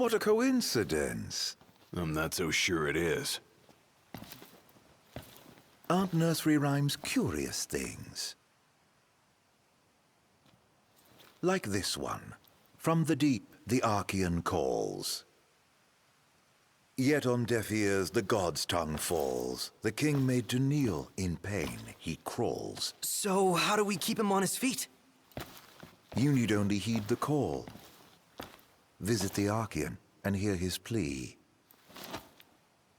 What a coincidence. I'm not so sure it is. Aren't nursery rhymes curious things? Like this one. From the deep, the Archean calls. Yet on deaf ears the god's tongue falls. The king made to kneel, in pain he crawls. So how do we keep him on his feet? You need only heed the call. Visit the Archean and hear his plea.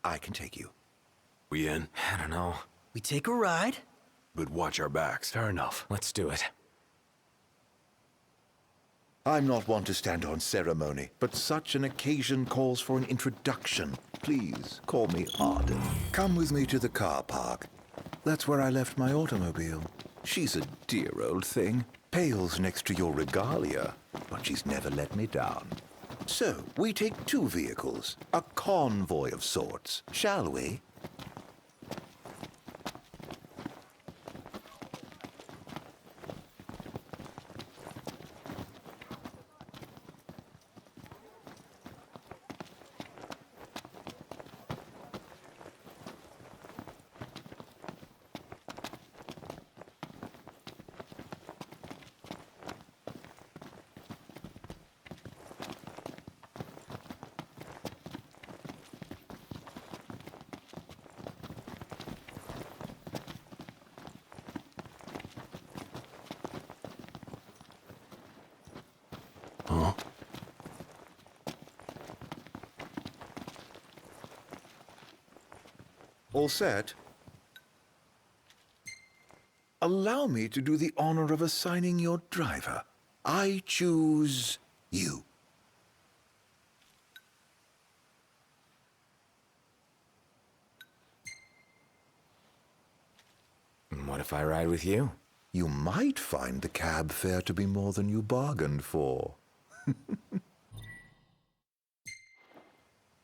I can take you. We in? I don't know. We take a ride? But watch our backs. Fair enough. Let's do it. I'm not one to stand on ceremony, but such an occasion calls for an introduction. Please, call me Arden. Come with me to the car park. That's where I left my automobile. She's a dear old thing. Pales next to your regalia, but she's never let me down. So, we take two vehicles, a convoy of sorts, shall we? Huh? All set? Allow me to do the honor of assigning your driver. I choose you. What if I ride with you? You might find the cab fare to be more than you bargained for.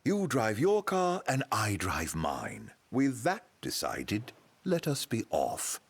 You drive your car and I drive mine. With that decided, let us be off.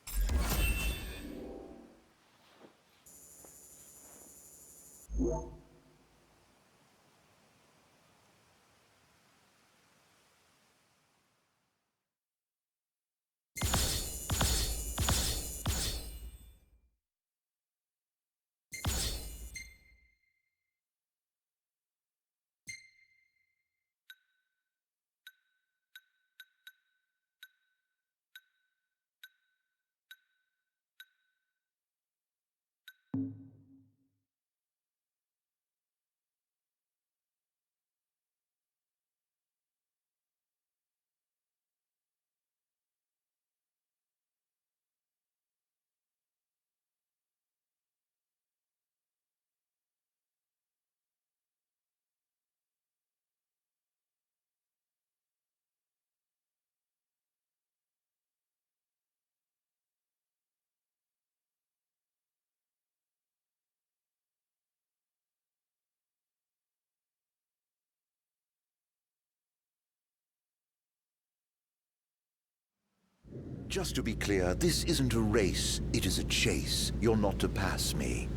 Just to be clear, this isn't a race, it is a chase. You're not to pass me.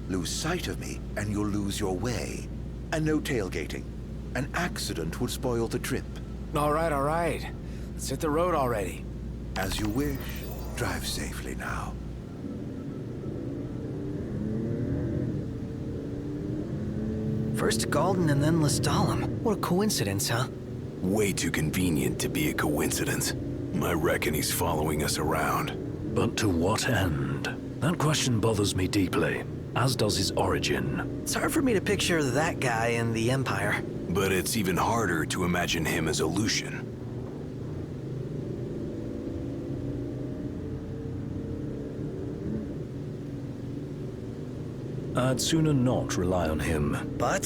Lose sight of me, and you'll lose your way. And no tailgating. An accident would spoil the trip. All right. Let's hit the road already. As you wish. Drive safely now. First Galden and then Lestalem. What a coincidence, huh? Way too convenient to be a coincidence. I reckon he's following us around. But to what end? That question bothers me deeply, as does his origin. It's hard for me to picture that guy in the Empire. But it's even harder to imagine him as a Lucian. I'd sooner not rely on him. But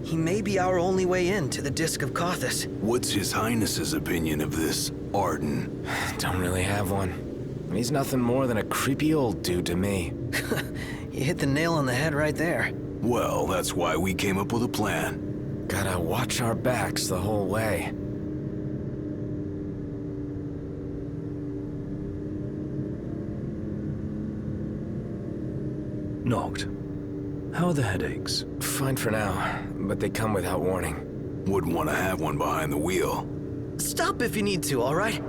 he may be our only way in to the Disc of Cauthus. What's His Highness's opinion of this Arden? Don't really have one. He's nothing more than a creepy old dude to me. You hit the nail on the head right there. Well, that's why we came up with a plan. Gotta watch our backs the whole way. Noct. How are the headaches? Fine for now, but they come without warning. Wouldn't want to have one behind the wheel. Stop if you need to, all right?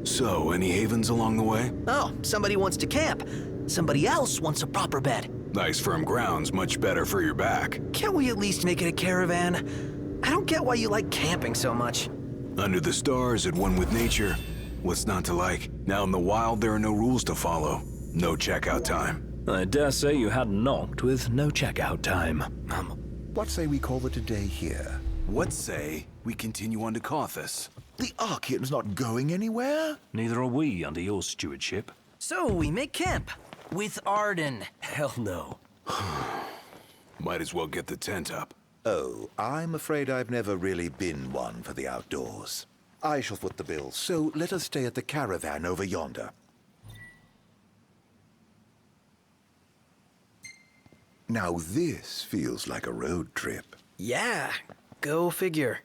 So, any havens along the way? Oh, somebody wants to camp. Somebody else wants a proper bed. Nice firm ground's much better for your back. Can't we at least make it a caravan? I don't get why you like camping so much. Under the stars, at one with nature. What's not to like? Now in the wild, there are no rules to follow. No checkout time. I dare say you hadn't knocked with no checkout time. What say we call it a day here? What say we continue on to Cauthus? The Archean's not going anywhere? Neither are we under your stewardship. So we make camp with Arden. Hell no. Might as well get the tent up. Oh, I'm afraid I've never really been one for the outdoors. I shall foot the bill, so let us stay at the caravan over yonder. Now this feels like a road trip. Yeah, go figure.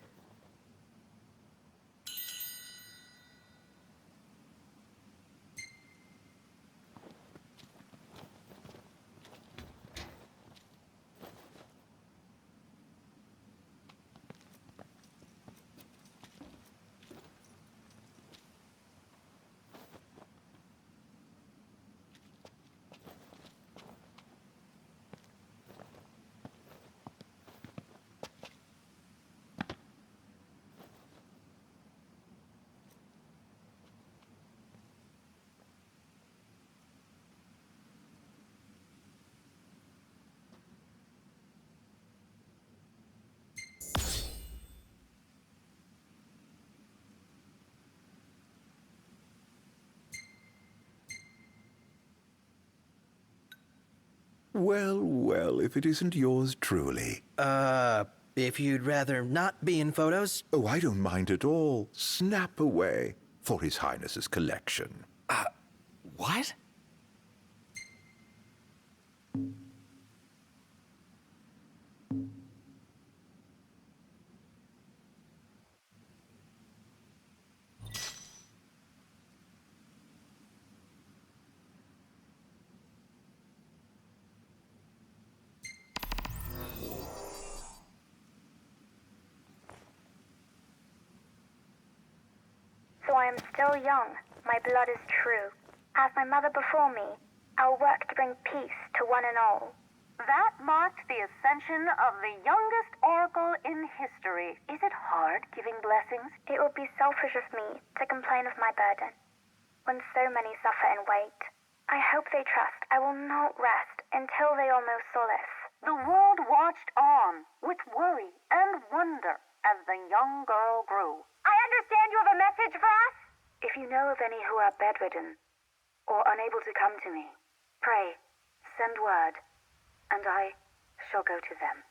Well, well, if it isn't yours truly. If you'd rather not be in photos? Oh, I don't mind at all. Snap away for His Highness's collection. What? So I am still young, my blood is true. As my mother before me, I'll work to bring peace to one and all. That marked the ascension of the youngest oracle in history. Is it hard giving blessings? It would be selfish of me to complain of my burden, when so many suffer and wait. I hope they trust I will not rest until they all know solace. The world watched on with worry and wonder as the young girl grew. I understand you have a message for us? If you know of any who are bedridden, or unable to come to me, pray, send word, and I shall go to them.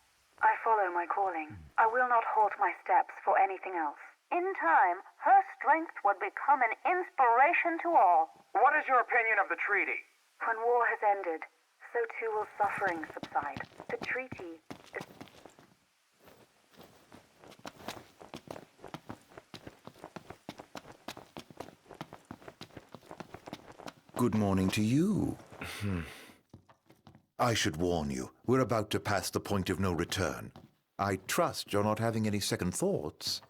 I follow my calling. I will not halt my steps for anything else. In time, her strength would become an inspiration to all. What is your opinion of the treaty? When war has ended, so too will suffering subside. The treaty is... Good morning to you. I should warn you, we're about to pass the point of no return. I trust you're not having any second thoughts.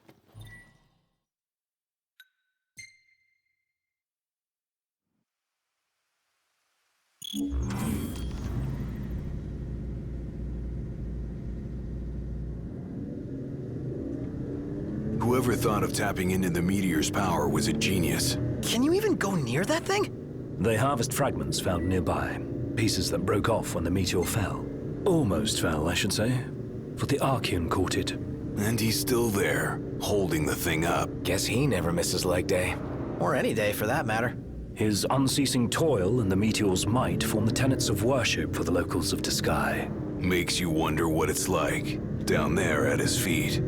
Whoever thought of tapping into the meteor's power was a genius. Can you even go near that thing? They harvest fragments found nearby, pieces that broke off when the meteor fell. Almost fell, I should say, for the Archean caught it. And he's still there, holding the thing up. Guess he never misses leg day. Or any day, for that matter. His unceasing toil and the meteor's might form the tenets of worship for the locals of Sky. Makes you wonder what it's like, down there at his feet.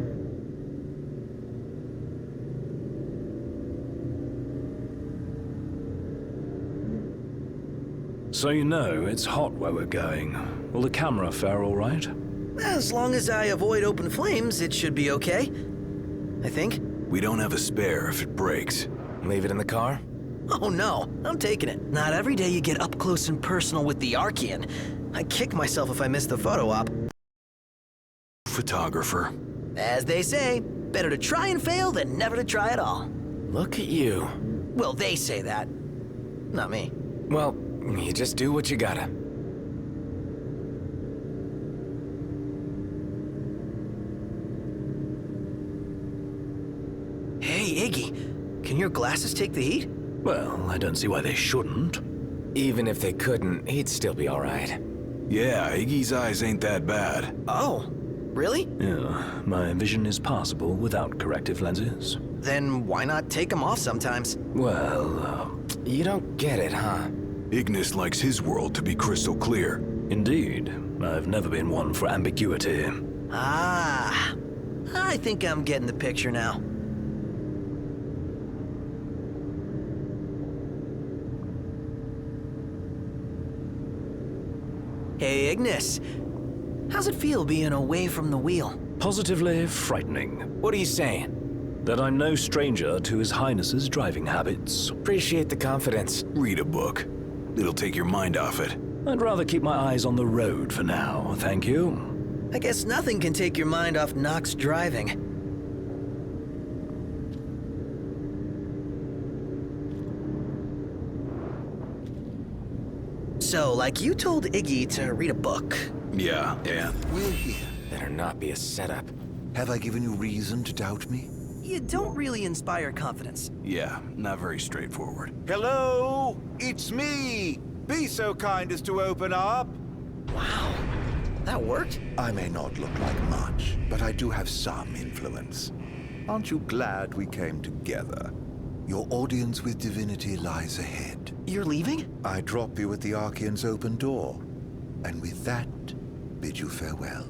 So you know, it's hot where we're going. Will the camera fare all right? As long as I avoid open flames, it should be okay. I think. We don't have a spare if it breaks. Leave it in the car? Oh no, I'm taking it. Not every day you get up close and personal with the Archean. I'd kick myself if I missed the photo op. Photographer. As they say, better to try and fail than never to try at all. Look at you. Well, they say that. Not me. Well, you just do what you gotta. Hey, Iggy, can your glasses take the heat? Well, I don't see why they shouldn't. Even if they couldn't, he'd still be alright. Yeah, Iggy's eyes ain't that bad. Oh, really? Yeah, my vision is passable without corrective lenses. Then why not take them off sometimes? Well, You don't get it, huh? Ignis likes his world to be crystal clear. indeed. I've never been one for ambiguity. Ah, I think I'm getting the picture now. Hey, Ignis. How's it feel being away from the wheel? Positively frightening. What are you saying? That I'm no stranger to His Highness's driving habits. Appreciate the confidence. Read a book. It'll take your mind off it. I'd rather keep my eyes on the road for now, thank you. I guess nothing can take your mind off Nox driving. So, like you told Iggy to read a book. Yeah, and We're here. Better not be a setup. Have I given you reason to doubt me? You don't really inspire confidence. yeah, not very straightforward. Hello? It's me! Be so kind as to open up. Wow, that worked? I may not look like much, but I do have some influence. Aren't you glad we came together? Your audience with divinity lies ahead. You're leaving? I drop you at the Archean's open door, and with that, bid you farewell.